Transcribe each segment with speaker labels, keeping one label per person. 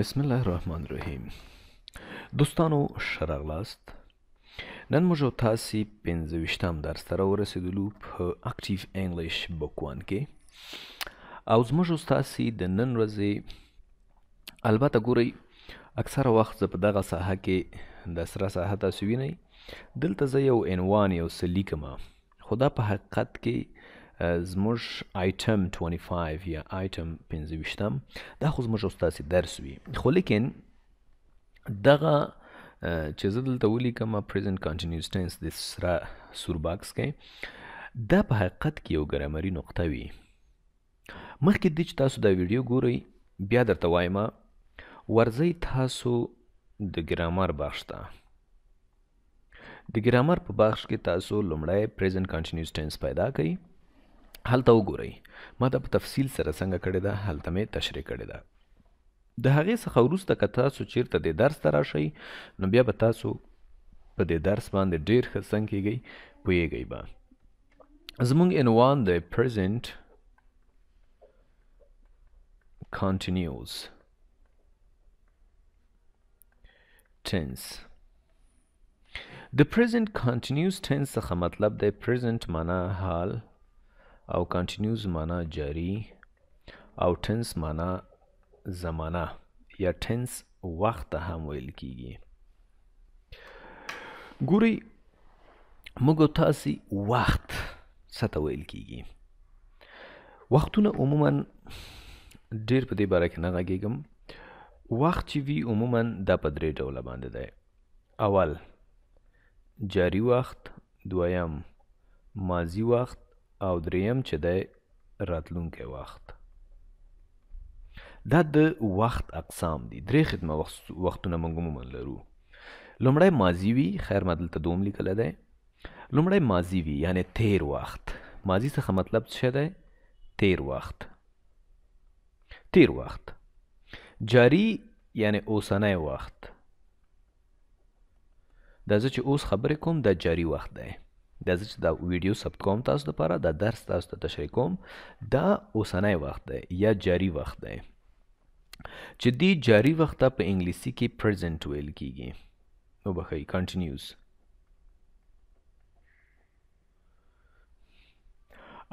Speaker 1: بسم الله الرحمن الرحیم. دوستانو ښه راغلاست. نن موږ او تاسې 15 درس ته راورسېدلو په اکټیو انګلیش بک 1 کې، او زموږ او ستاسې د نن ورځې البته ګورئ اکثره وخت زه په دغه ساحه کې د سره ساحه تاسو وینئ، دلته زه یو عنوان یو څه لیکمه، خو دا په حقیقت کې زموږ آیټم 25 یا آیټم 15 دا خو زموږ او ستاسې درس وي، خو لیکن دغه چې زه دلته ولیکم پریزنټ کنټینیوس ټینس د سره سور باکس کې، دا په حقیقت کې یو ګرامري نقطه وي. مخکې دې چې تاسو دا ویډیو ګورئ بیا درته وایم ورځئ تاسو د ګرامر بخش ته. د ګرامر په بخش کې تاسو لومړی پریزنټ کنټینیوس ټینس پیدا کړئ، هلته وګورئ ما دا په تفصیل سره څنګه کړې ده، هلته مې تشریح کړې ده. د هغې څخه وروسته که تاسو چیرته دې درس ته راشئ نو بیا به تاسو په دې درس باندې ډېر ښه څنګه کیږئ پوهیږئ به. زموږ عنوان د پریزنټ کنټینیوس ټینس. د پریزنټ کنټینیوس ټینس څخه مطلب دی پریزنټ معنا حال او کنټینیوس معنا جاری او ټینس معنا زمانه یا ټینس وخت ته هم ویل کیږي. ګورئ موږ او تاسې وخت څه ته ویل کیږي. وختونه عموما ډېر په دې باره کې نه غږېږم. وخت چې وي عموما دا په درې ډوله باندې دی. اول جاری وخت، دویم ماضي وخت او دریم چې دی راتلونکی وخت. دا د وخت اقسام دي. درې خدمه وختونه موږ عموما لرو. لومړی ماضي وي، خیر ما دلته دوم لیکلی دی. لومړی ماضي وي یعنی تیر وخت. ماضي څخه مطلب څه دی؟ تیر وخت. تیر وخت. جاری یعنی اوسنی وخت. دا زه چې اوس خبرې کوم دا جاری وخت دی. دا زه چې دا ویډیو ثبت کوم تاسو لپاره، دا درس تاسو ته تشریح کوم، دا اوسنی وخت دی یا جاری وخت دی. چې دې جاری وخت ته په انګلیسي کې پریزنټ ویل کیږي. وبښئ کنټینیوس.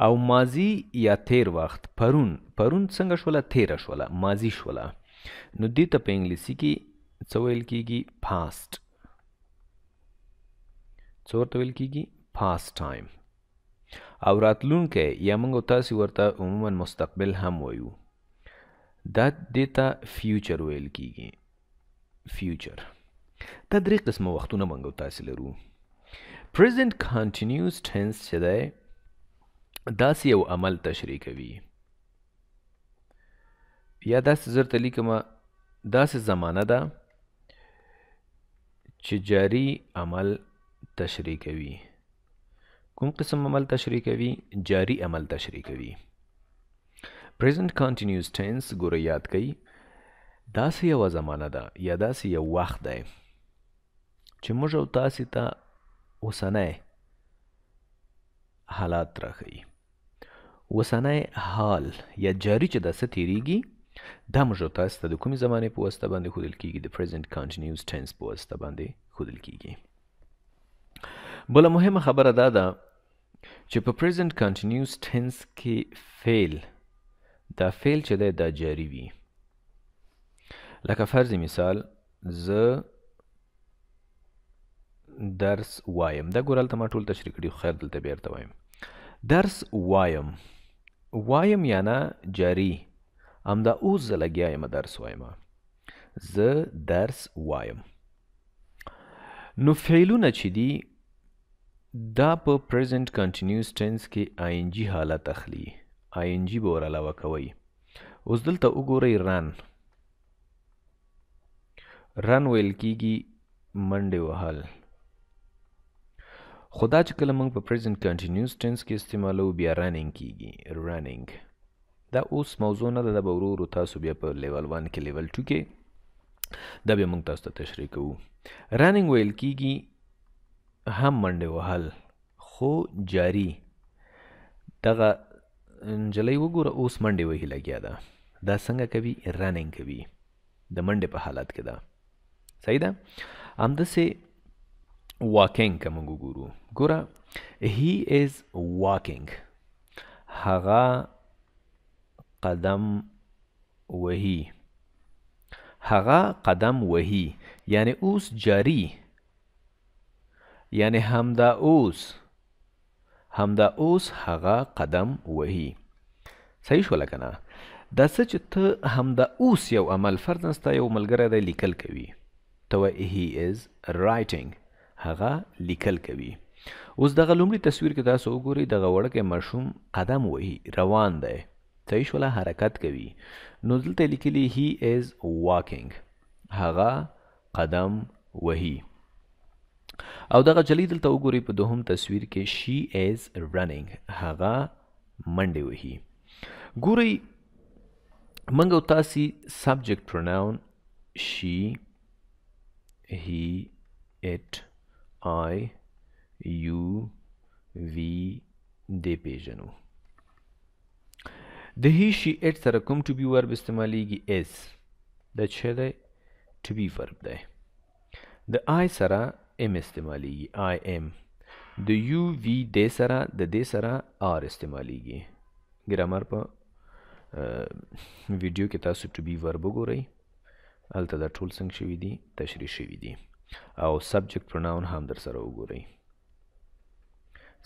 Speaker 1: او ماضي یا تیر وخت پرون څنګه شوله؟ تیره شوله، ماضي شوله، نو دې ته په انګلیسي کې څه ویل کیږي؟ پاست. څه ورته ویل کیږي؟ پاست ټایم. او راتلونکی یا موږ او تاسې ورته عموما مستقبل هم وایو، دا دې ته فیوچر ویل کیږي. فیوچر. دا درې قسمه وختونه موږ او تاسې لرو. پریزنټ کنټینیوس ټینس چې دی داسې یو عمل تشریح کوي، یا داسې زه درته لیکمه داسې زمانه ده چې جاري عمل تشریح کوي. کوم قسم عمل تشریح کوي؟ جاری عمل تشریح کوي. پریزنټ کنټینیوس ټینس ګوره یاد کئ داسې یوه زمانه ده یا داسې یو وخت دی چې موږ او تاسې ته اوسنی حالات راښیي. اوسنی حال یا جاری چې دا څه تیریږي دا موږ او تاسې ته د کومې زمانې په واسطه باندې ښودل کیږي؟ د پریزنټ کنټینیوس ټینس په واسطه باندې ښودل کیږي. بله مهمه خبره دا ده چې په پریزنټ کنټینیوس ټینس کې فعل، دا فعل چې دی دا جاری وي. لکه فرض مثال زه درس وایم. دا ګوره هلته ما ټول تشریح کړي، خو خیر دلته بیا ورته وایم. درس وایم. وایم یعنی جاری. همدا اوس زه لګیا یم درس وایم. زه درس وایم. نو فعلونه چې دي دا په پریزنټ کنټینیوس ټینس کې آی ان جي حالت اخلي. آی ان جي به ور علاوه کوئ. اوس دلته وګورئ رن. رن ویل کیږي منډې وهل. خو دا چې کله موږ په پریزنټ کنټینیوس ټینس کې استعمالوو بیا رننګ کیږي. رننګ دا اوس موضوع نه ده، دا به ورو ورو تاسو بیا په لیول 1 کې لیول 2 کې دا بیا موږ تاسو ته تشریح کوو. رننګ ویل کیږي هم منډې وهل خو جاری. دغه نجلۍ وګوره اوس منډې وهي لګیا ده. دا څنګه کوي؟ رننګ کوي. د منډې په حالت کې ده. صحیح ده. همداسې واکینګ که موږ وګورو، ګوره he is walking، هغه قدم وهي، هغه قدم وهي یعنی اوس جاری، یعنی همدا اوس هغه قدم وهي. صحیح شوله که نه؟ دا څه چې ته همدا اوس یو عمل، فرضاً ستا یو ملګری دی لیکل کوي، ته وایې he is writing، هغه لیکل کوي. اوس دغه لومړي تصویر کې تاسو وګورئ، دغه وړوکی ماشوم قدم وهي، روان دی. صحیح شوله؟ حرکت کوي. نو دلته لیکلي he is walking، هغه قدم وهي. او دغه جلی دلته وګورئ په دوهم تصویر کې she is running، هغه منډې وهي. ګورئ موږ او تاسې subject pronoun she، he، it، I، you، we دې پیژنو. د he she it سره کوم to be verb استعمالیږي؟ is. دا څه دی؟ to be verb دی. د I سره am استعمالیږي، I am. د you we دې سره د دې سره are استعمالیږي. ګرامر په ویډیو کې تاسو to be verb وګورئ، هلته دا ټول څنګه شوي دي، تشریح شوي دي. او subject pronoun هم در سره وګورئ،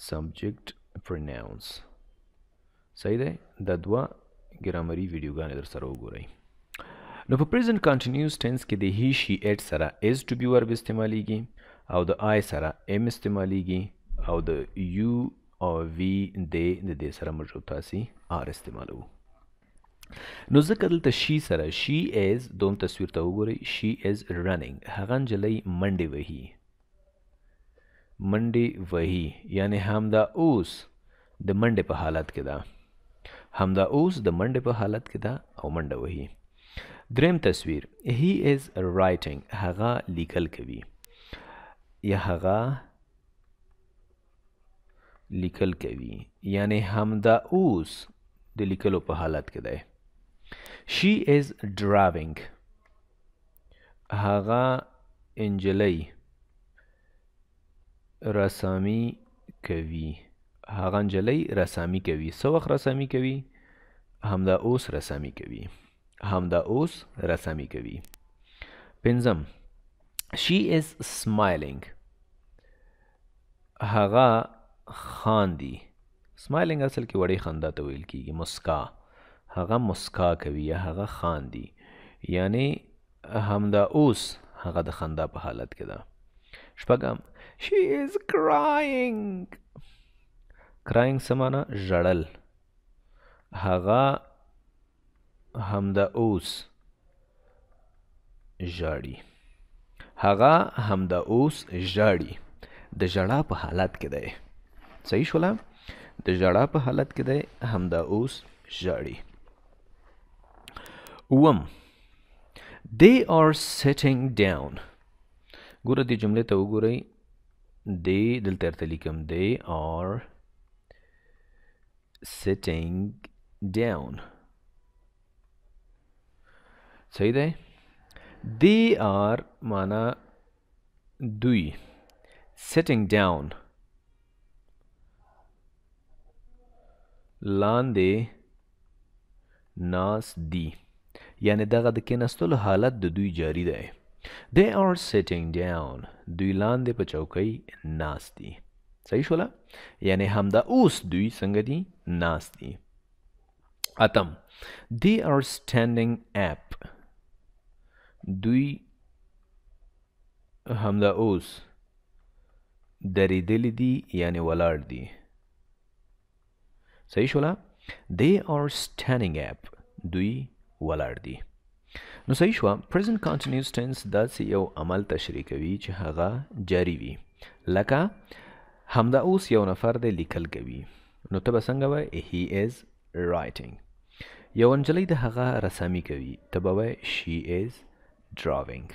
Speaker 1: subject pronouns. صحیح دی؟ دا دوه ګرامري ویډیوګانې در سره وګورئ. نو په present continuous tense کې د he she it سره is to be verb استعمالیږي، او د I سره am استعمالیږي، او د you او we they د دې سره موږ او تاسې are استعمالوو. نو ځکه دلته she سره she is دوم تصویر ته وګورئ، she is running، هغه نجلۍ منډې وهي، منډې وهي یعنی همدا اوس د منډې په حالت کې ده، همدا اوس د منډې په حالت کې ده او منډه وهي. دریم تصویر he is writing، هغه لیکل کوي یا هغه لیکل کوي یعنی همدا اوس د لیکلو په حالت کې ده. she is driving، هغه انجلۍ رسامي کوي، هغه انجلۍ رسامي کوي. څه وخت رسامي کوي؟ همدا اوس رسامي کوي، همدا اوس رسامي کوي. پنځم she is smiling، هغه خاندي. smiling اصل کې وړې خندا ته ویل کیږي، مسکا، هغه مسکا کوي یا هغه خاندي یعنی همدا اوس هغه د خندا په حالت کې ده. شپږم she is crying، crying څه معنی؟ ژړل، هغه همدا اوس ژاړي، هغه همدا اوس ژاړي، د ژړا په حالت کې دی. صحیح شوله؟ د ژړا په حالت کې دی، همدا اوس ژاړي. اووم they are sitting down، ګوره دې جملې ته وګورئ، they دلته درته لیکم they are sitting down. صحیح دی؟ they are معنا دوی، sitting down لاندې ناست دي یعنی دغه د کېناستلو حالت د دوی جاری دی. they are sitting down، دوی لاندې په چوکۍ ناست دي. صحیح شوله؟ یعنی همدا اوس دوی څنګه دي؟ ناست دي. اتم they are standing up، دوی همدا اوس درېدلي دي یعنی ولاړ دي. صحیح شوله؟ they are standing up، دوی ولاړ دي. نو صحیح شوه. present continuous tense داسې یو عمل تشریح کوي چې هغه جاری وي، لکه همدا اوس یو نفر دی لیکل کوي، نو ته به څنګه وایې؟ he is writing. یو نجلۍ د هغه رسامي کوي، ته به وایې she is drawing.